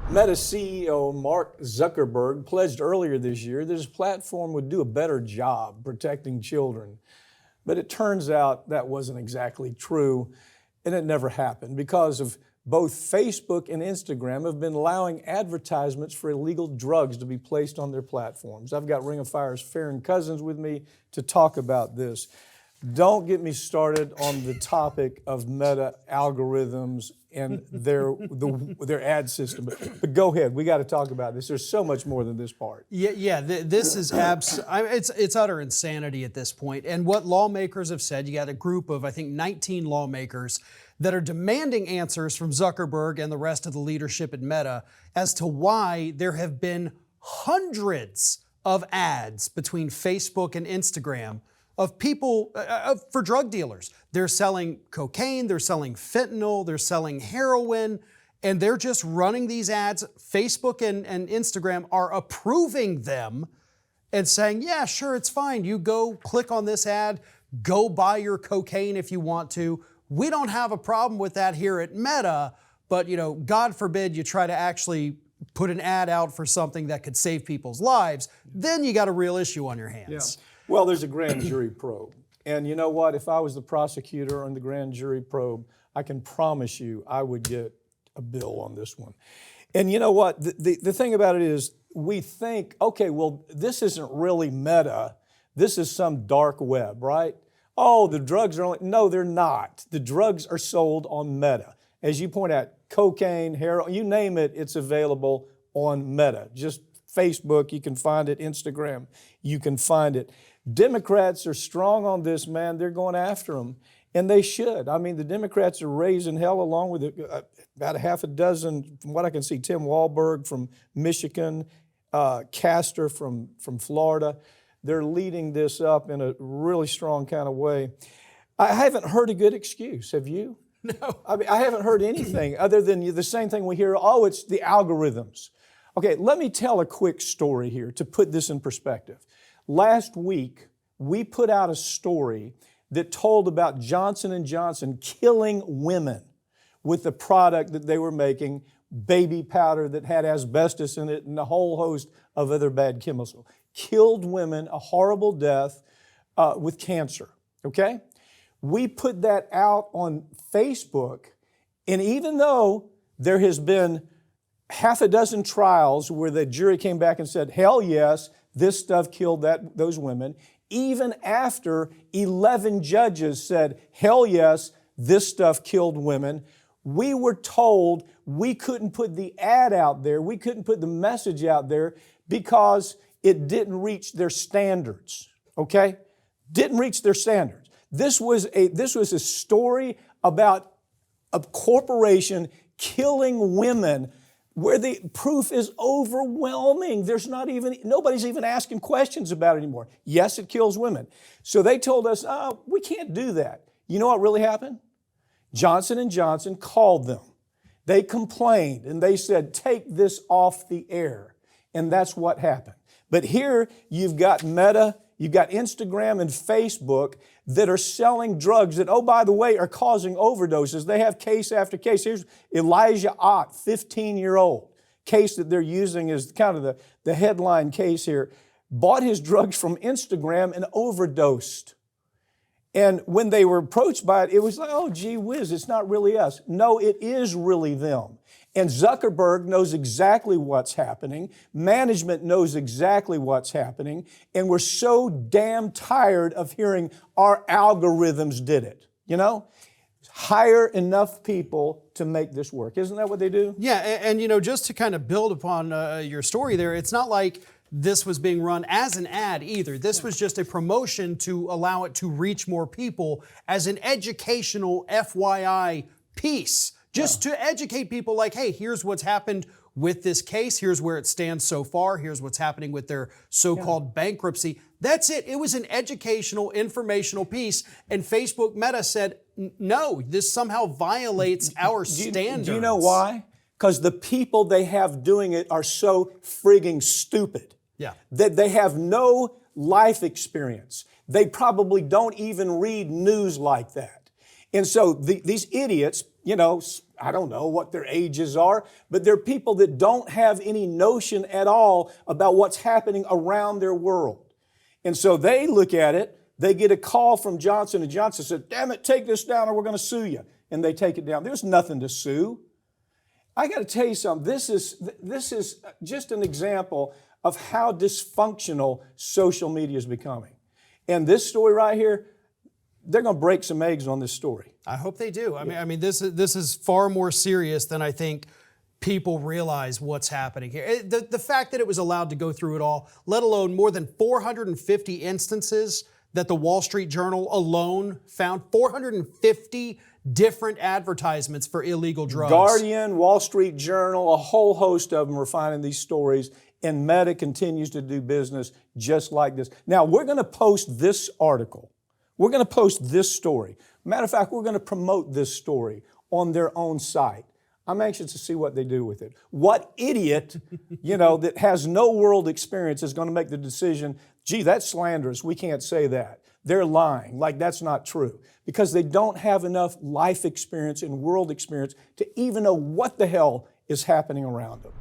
Meta CEO Mark Zuckerberg pledged earlier this year that his platform would do a better job protecting children. But it turns out that wasn't exactly true, and it never happened because of both Facebook and Instagram have been allowing advertisements for illegal drugs to be placed on their platforms. I've got Ring of Fire's Farron Cousins with me to talk about this. Don't get me started on the topic of Meta algorithms and their ad system. But go ahead. We got to talk about this. There's so much more than this part. This is it's utter insanity at this point. And what lawmakers have said, you got a group of, I think, 19 lawmakers that are demanding answers from Zuckerberg and the rest of the leadership at Meta as to why there have been hundreds of ads between Facebook and Instagram of people, for drug dealers. They're selling cocaine, they're selling fentanyl, they're selling heroin, and they're just running these ads. Facebook and Instagram are approving them and saying, yeah, sure, it's fine. You go click on this ad, go buy your cocaine if you want to. We don't have a problem with that here at Meta, but God forbid you try to actually put an ad out for something that could save people's lives, then you got a real issue on your hands. Yeah. Well, there's a grand jury probe. And you know what? If I was the prosecutor on the grand jury probe, I can promise you I would get a bill on this one. And you know what? The thing about it is we think, okay, well, this isn't really Meta. This is some dark web, right? Oh, the drugs are only, no, they're not. The drugs are sold on Meta. As you point out, cocaine, heroin, you name it, it's available on Meta. Just Facebook, you can find it. Instagram, you can find it. Democrats are strong on this, man. They're going after them, and they should. I mean, the Democrats are raising hell along with about a half a dozen, from what I can see, Tim Walberg from Michigan, Castor from Florida. They're leading this up in a really strong kind of way. I haven't heard a good excuse, have you? No. I mean, I haven't heard anything other than the same thing we hear, oh, it's the algorithms. Okay, let me tell a quick story here to put this in perspective. Last week, we put out a story that told about Johnson & Johnson killing women with the product that they were making, baby powder that had asbestos in it and a whole host of other bad chemicals. Killed women, a horrible death with cancer, okay? We put that out on Facebook, and even though there has been half a dozen trials where the jury came back and said, hell yes, this stuff killed those women, even after 11 judges said, hell yes, this stuff killed women, we were told we couldn't put the ad out there, we couldn't put the message out there because it didn't reach their standards, okay? Didn't reach their standards. This was a story about a corporation killing women where the proof is overwhelming. Nobody's even asking questions about it anymore. Yes, it kills women. So they told us, oh, we can't do that. You know what really happened? Johnson & Johnson called them. They complained and they said, take this off the air. And that's what happened. But here you've got Meta, you've got Instagram and Facebook that are selling drugs that, oh, by the way, are causing overdoses. They have case after case. Here's Elijah Ott, 15-year-old. Case that they're using is kind of the headline case here. Bought his drugs from Instagram and overdosed. And when they were approached by it, it was like, oh, gee whiz, it's not really us. No, it is really them. And Zuckerberg knows exactly what's happening. Management knows exactly what's happening. And we're so damn tired of hearing our algorithms did it. Hire enough people to make this work. Isn't that what they do? Yeah, and just to kind of build upon your story there, it's not like this was being run as an ad either. This was just a promotion to allow it to reach more people as an educational FYI piece. Just to educate people like, hey, here's what's happened with this case. Here's where it stands so far. Here's what's happening with their so-called bankruptcy. That's it. It was an educational, informational piece. And Facebook Meta said, no, this somehow violates our standards. Do you know why? Because the people they have doing it are so frigging stupid. Yeah. That they have no life experience. They probably don't even read news like that. And so these idiots, I don't know what their ages are, but they're people that don't have any notion at all about what's happening around their world. And so they look at it, they get a call from Johnson & Johnson, said, damn it, take this down or we're going to sue you. And they take it down. There's nothing to sue. I got to tell you something. This is just an example of how dysfunctional social media is becoming. And this story right here, they're going to break some eggs on this story. I hope they do. I mean, this is far more serious than I think people realize what's happening here. The fact that it was allowed to go through it all, let alone more than 450 instances that the Wall Street Journal alone found, 450 different advertisements for illegal drugs. Guardian, Wall Street Journal, a whole host of them are finding these stories, and Meta continues to do business just like this. Now, we're going to post this article. We're going to post this story. Matter of fact, we're going to promote this story on their own site. I'm anxious to see what they do with it. What idiot, that has no world experience is going to make the decision, gee, that's slanderous, we can't say that. They're lying, like that's not true. Because they don't have enough life experience and world experience to even know what the hell is happening around them.